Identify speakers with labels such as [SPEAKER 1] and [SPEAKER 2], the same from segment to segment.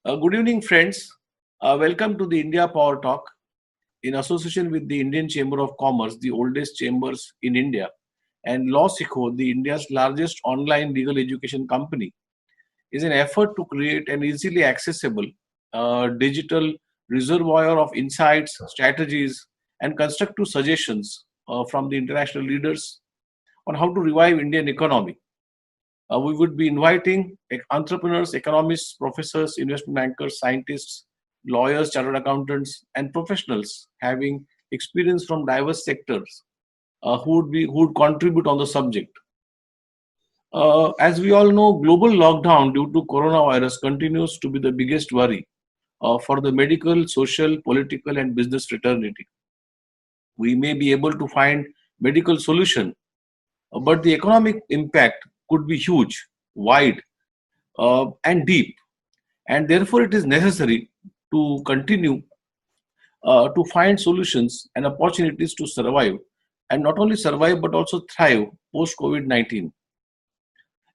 [SPEAKER 1] Good evening, friends. Welcome to the India Power Talk in association with the Indian Chamber of Commerce, the oldest chambers in India, and Law Sikho, the India's largest online legal education company, is an effort to create an easily accessible digital reservoir of insights, strategies, and constructive suggestions from the international leaders on how to revive Indian economy. We would be inviting entrepreneurs, economists, professors, investment bankers, scientists, lawyers, chartered accountants, and professionals having experience from diverse sectors who would contribute on the subject. As we all know, global lockdown due to coronavirus continues to be the biggest worry for the medical, social, political, and business fraternity. We may be able to find medical solution, but the economic impact could be huge, wide, and deep, and therefore it is necessary to continue to find solutions and opportunities to survive, and not only survive but also thrive post COVID-19.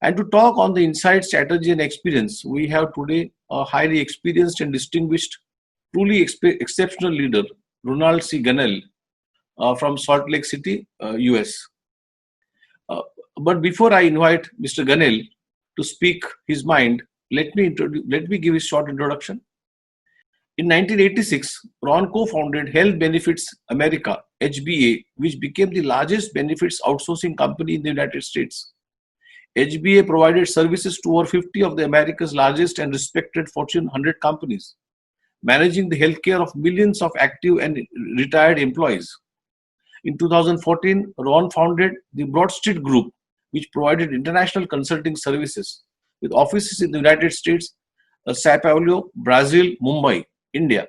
[SPEAKER 1] And to talk on the insight, strategy, and experience, we have today a highly experienced and distinguished, truly exceptional leader, Ronald C. Gunnell from Salt Lake City, US. But before I invite Mr. Gunnell to speak his mind, let me give a short introduction. In 1986, Ron co-founded Health Benefits America (HBA), which became the largest benefits outsourcing company in the United States. HBA provided services to over 50 of the America's largest and respected Fortune 100 companies, managing the healthcare of millions of active and retired employees. In 2014, Ron founded the Broad Street Group, which provided international consulting services with offices in the United States, Sao Paulo, Brazil, Mumbai, India.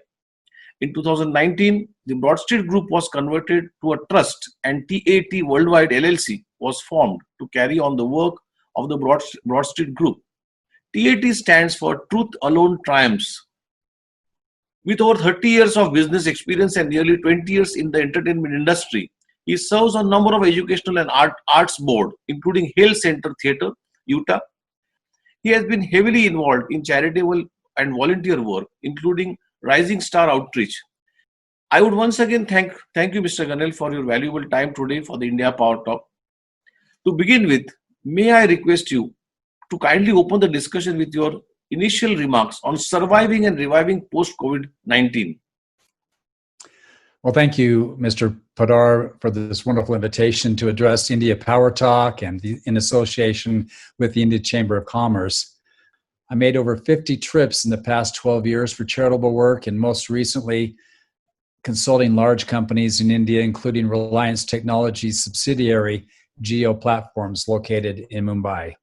[SPEAKER 1] In 2019, the Broad Street Group was converted to a trust and TAT Worldwide LLC was formed to carry on the work of the Broad Street Group. TAT stands for Truth Alone Triumphs. With over 30 years of business experience and nearly 20 years in the entertainment industry, he serves on a number of educational and arts board, including Hale Center Theatre, Utah. He has been heavily involved in charitable and volunteer work, including Rising Star Outreach. I would once again thank you, Mr. Gunnell, for your valuable time today for the India Power Talk. To begin with, may I request you to kindly open the discussion with your initial remarks on surviving and reviving post-COVID-19.
[SPEAKER 2] Well, thank you, Mr. Padar, for this wonderful invitation to address India Power Talk and in association with the India Chamber of Commerce. I made over 50 trips in the past 12 years for charitable work, and most recently consulting large companies in India, including Reliance Technologies subsidiary Geo Platforms located in Mumbai.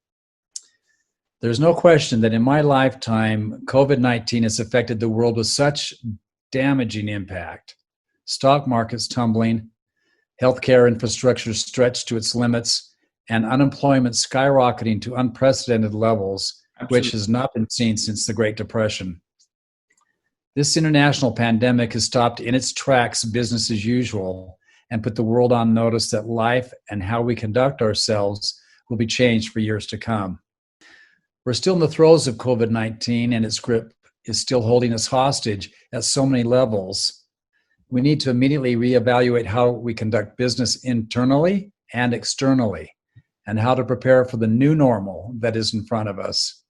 [SPEAKER 2] There's no question that in my lifetime, COVID-19 has affected the world with such damaging impact. Stock markets tumbling, healthcare infrastructure stretched to its limits, and unemployment skyrocketing to unprecedented levels,
[SPEAKER 1] Absolutely.
[SPEAKER 2] Which has not been seen since the Great Depression. This international pandemic has stopped in its tracks business as usual and put the world on notice that life and how we conduct ourselves will be changed for years to come. We're still in the throes of COVID-19, and its grip is still holding us hostage at so many levels. We need to immediately reevaluate how we conduct business internally and externally, and how to prepare for the new normal that is in front of us.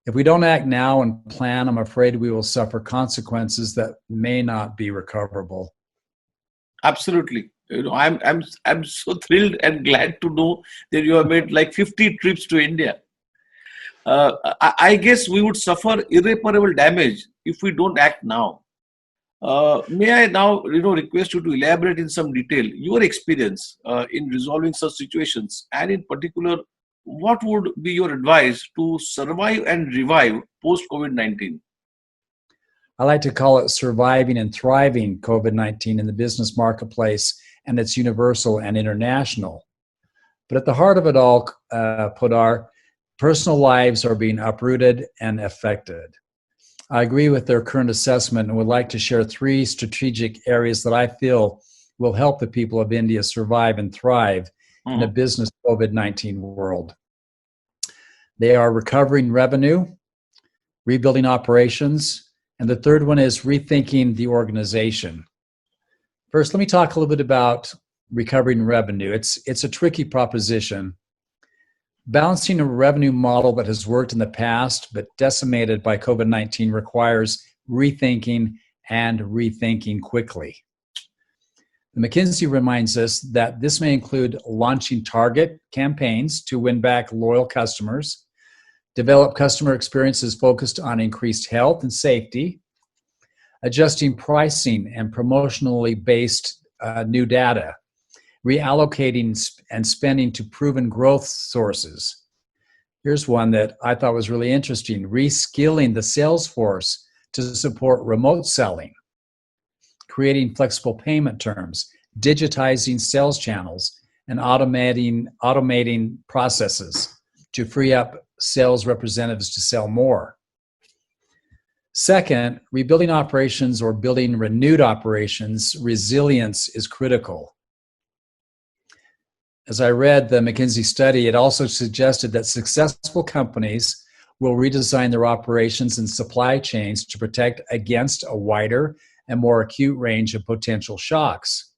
[SPEAKER 2] If we don't act now and plan, I'm afraid we will suffer consequences that may not be recoverable.
[SPEAKER 1] Absolutely. I'm so thrilled and glad to know that you have made like 50 trips to India. I guess we would suffer irreparable damage if we don't act now. May I now, request you to elaborate in some detail your experience in resolving such situations, and in particular, what would be your advice to survive and revive post-COVID-19?
[SPEAKER 2] I like to call it surviving and thriving COVID-19 in the business marketplace, and it's universal and international. But at the heart of it all, Podar, personal lives are being uprooted and affected. I agree with their current assessment and would like to share 3 strategic areas that I feel will help the people of India survive and thrive in a business COVID-19 world. They are recovering revenue, rebuilding operations, and the third one is rethinking the organization. First, let me talk a little bit about recovering revenue. It's a tricky proposition. Balancing a revenue model that has worked in the past but decimated by COVID-19 requires rethinking and rethinking quickly. The McKinsey reminds us that this may include launching target campaigns to win back loyal customers, develop customer experiences focused on increased health and safety, adjusting pricing and promotionally based new data, reallocating and spending to proven growth sources. Here's one that I thought was really interesting: reskilling the sales force to support remote selling, creating flexible payment terms, digitizing sales channels, and automating processes to free up sales representatives to sell more. Second, rebuilding operations or building renewed operations, resilience is critical. As I read the McKinsey study, it also suggested that successful companies will redesign their operations and supply chains to protect against a wider and more acute range of potential shocks.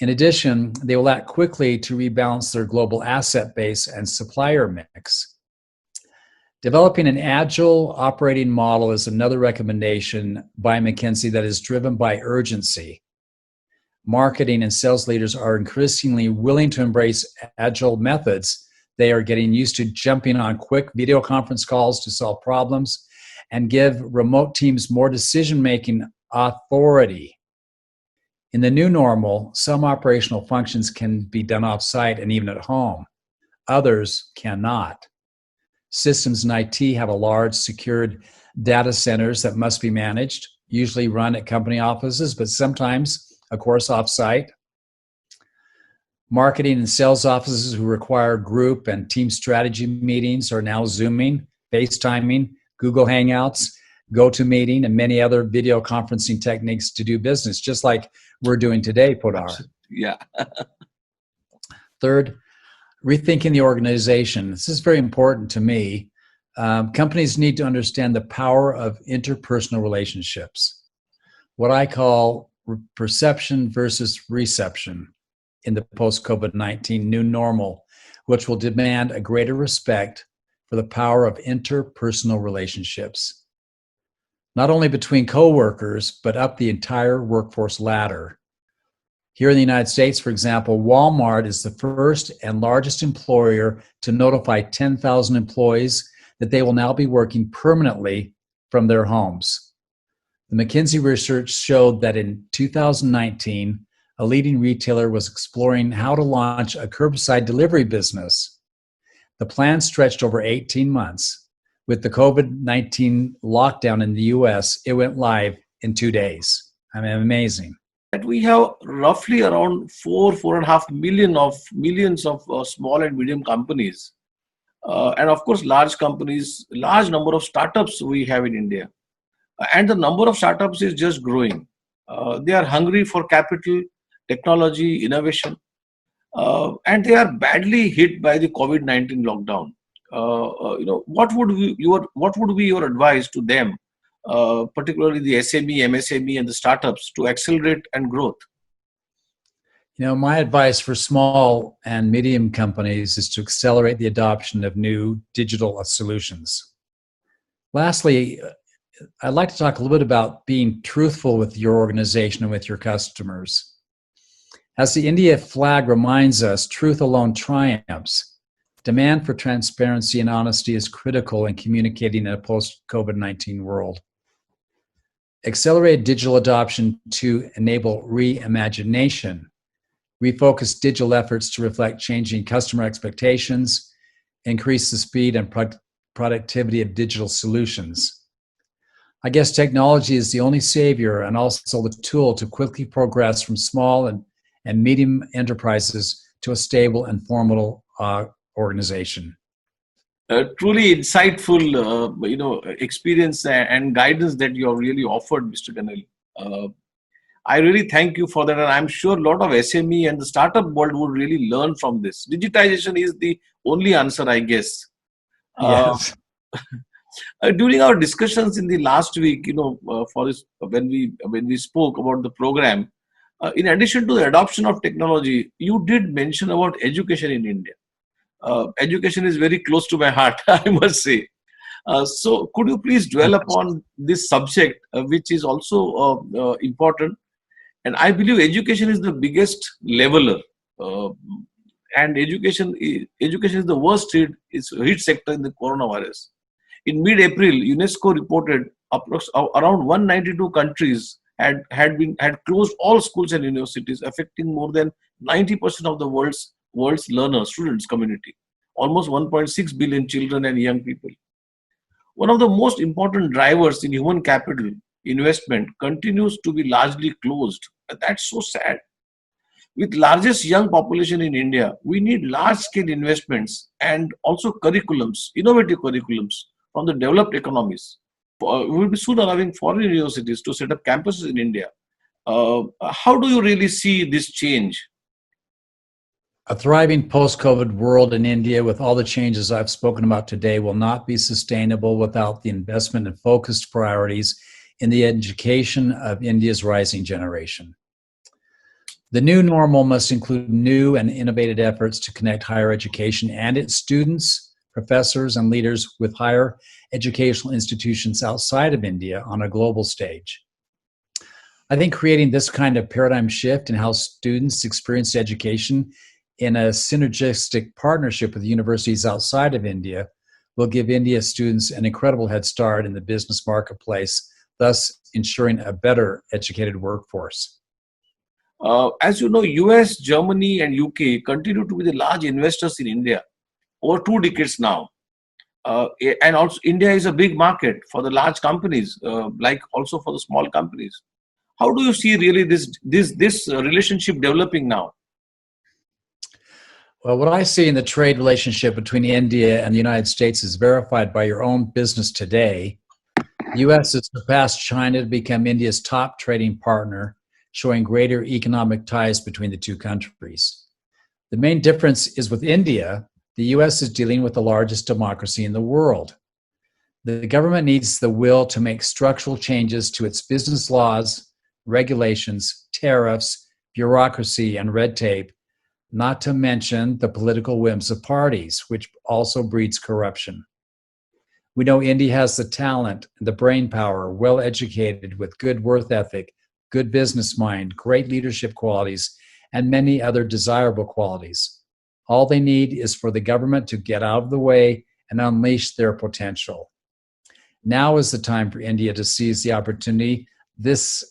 [SPEAKER 2] In addition, they will act quickly to rebalance their global asset base and supplier mix. Developing an agile operating model is another recommendation by McKinsey that is driven by urgency. Marketing and sales leaders are increasingly willing to embrace agile methods. They are getting used to jumping on quick video conference calls to solve problems and give remote teams more decision-making authority. In the new normal, some operational functions can be done off-site and even at home. Others cannot. Systems and IT have a large secured data centers that must be managed, usually run at company offices, but sometimes, of course, off-site. Marketing and sales offices who require group and team strategy meetings are now Zooming, FaceTiming, Google Hangouts, GoToMeeting, and many other video conferencing techniques to do business, just like we're doing today, Podar.
[SPEAKER 1] Yeah.
[SPEAKER 2] Third, rethinking the organization. This is very important to me. Companies need to understand the power of interpersonal relationships, what I call perception versus reception in the post-COVID-19 new normal, which will demand a greater respect for the power of interpersonal relationships, not only between coworkers, but up the entire workforce ladder. Here in the United States, for example, Walmart is the first and largest employer to notify 10,000 employees that they will now be working permanently from their homes. The McKinsey research showed that in 2019, a leading retailer was exploring how to launch a curbside delivery business. The plan stretched over 18 months. With the COVID-19 lockdown in the US, it went live in 2 days. I mean, amazing.
[SPEAKER 1] That we have roughly around 4.5 millions of small and medium companies. And of course, large companies, large number of startups we have in India. And the number of startups is just growing. They are hungry for capital, technology, innovation. And they are badly hit by the COVID-19 lockdown. What would be your advice to them, particularly the SME, MSME, and the startups to accelerate and growth?
[SPEAKER 2] My advice for small and medium companies is to accelerate the adoption of new digital solutions. Lastly, I'd like to talk a little bit about being truthful with your organization and with your customers. As the India flag reminds us, truth alone triumphs. Demand for transparency and honesty is critical in communicating in a post-COVID-19 world. Accelerate digital adoption to enable reimagination. Refocus digital efforts to reflect changing customer expectations, increase the speed and productivity of digital solutions. I guess technology is the only savior and also the tool to quickly progress from small and medium enterprises to a stable and formidable organization.
[SPEAKER 1] Truly insightful, experience and guidance that you have really offered, Mr. Gunnell. I really thank you for that, and I'm sure a lot of SME and the startup world would really learn from this. Digitization is the only answer, I guess.
[SPEAKER 2] Yes.
[SPEAKER 1] During our discussions in the last week, for this, when we spoke about the program, in addition to the adoption of technology, you did mention about education in India. Education is very close to my heart, I must say. So, could you please dwell upon this subject, which is also important? And I believe education is the biggest leveler, and education is the worst hit sector in the coronavirus. In mid-April, UNESCO reported around 192 countries had closed all schools and universities, affecting more than 90% of the world's students community, almost 1.6 billion children and young people. One of the most important drivers in human capital investment continues to be largely closed. And that's so sad. With largest young population in India, we need large-scale investments and also innovative curriculums from the developed economies. We will be soon allowing foreign universities to set up campuses in India. How do you really see this change?
[SPEAKER 2] A thriving post-COVID world in India with all the changes I've spoken about today will not be sustainable without the investment and focused priorities in the education of India's rising generation. The new normal must include new and innovative efforts to connect higher education and its students, professors, and leaders with higher educational institutions outside of India on a global stage. I think creating this kind of paradigm shift in how students experience education in a synergistic partnership with universities outside of India will give India students an incredible head start in the business marketplace, thus ensuring a better educated workforce.
[SPEAKER 1] As you know, US, Germany, and UK continue to be the large investors in India over 2 decades now. And also, India is a big market for the large companies, like also for the small companies. How do you see really this relationship developing now?
[SPEAKER 2] Well, what I see in the trade relationship between India and the United States is verified by your own business today. The U.S. has surpassed China to become India's top trading partner, showing greater economic ties between the two countries. The main difference is with India, the U.S. is dealing with the largest democracy in the world. The government needs the will to make structural changes to its business laws, regulations, tariffs, bureaucracy, and red tape, not to mention the political whims of parties, which also breeds corruption. We know India has the talent, the brain power, well educated with good work ethic, good business mind, great leadership qualities, and many other desirable qualities. All they need is for the government to get out of the way and unleash their potential. Now is the time for India to seize the opportunity this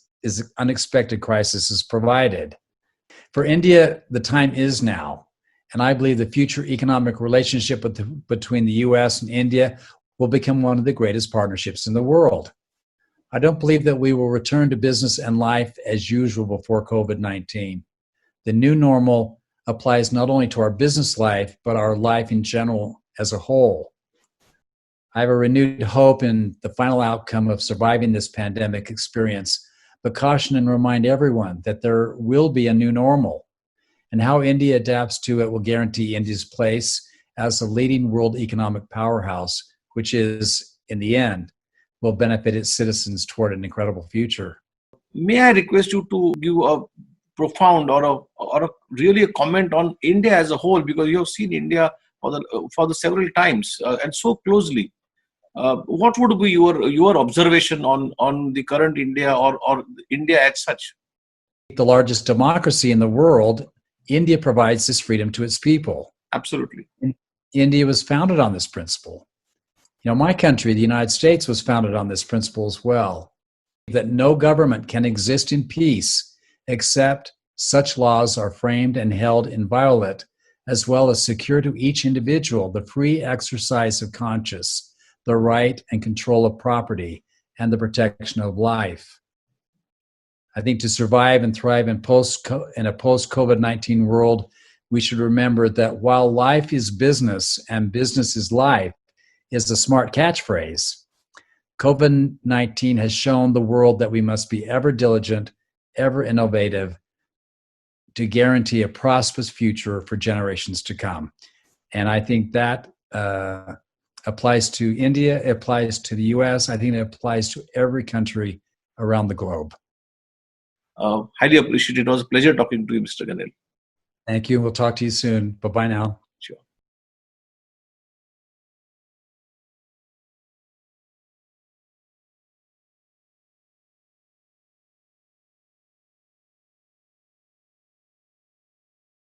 [SPEAKER 2] unexpected crisis has provided. For India, the time is now, and I believe the future economic relationship between the U.S. and India will become one of the greatest partnerships in the world. I don't believe that we will return to business and life as usual before COVID-19. The new normal applies not only to our business life, but our life in general as a whole. I have a renewed hope in the final outcome of surviving this pandemic experience, but caution and remind everyone that there will be a new normal, and how India adapts to it will guarantee India's place as a leading world economic powerhouse, which is, in the end, will benefit its citizens toward an incredible future.
[SPEAKER 1] May I request you to give a profound or really a comment on India as a whole, because you have seen India for the several times and so closely. What would be your observation on the current India or India as such?
[SPEAKER 2] The largest democracy in the world, India provides this freedom to its people.
[SPEAKER 1] Absolutely.
[SPEAKER 2] India was founded on this principle. You know, my country, the United States, was founded on this principle as well, that no government can exist in peace except such laws are framed and held inviolate, as well as secure to each individual the free exercise of conscience, the right and control of property, and the protection of life. I think to survive and thrive in a post-COVID-19 world, we should remember that while life is business and business is life is a smart catchphrase, COVID-19 has shown the world that we must be ever diligent, ever innovative to guarantee a prosperous future for generations to come. And I think that applies to India, it applies to the US. I think it applies to every country around the globe.
[SPEAKER 1] Highly appreciate it. It was a pleasure talking to you, Mr. Gunnell.
[SPEAKER 2] Thank you. We'll talk to you soon. Bye-bye now.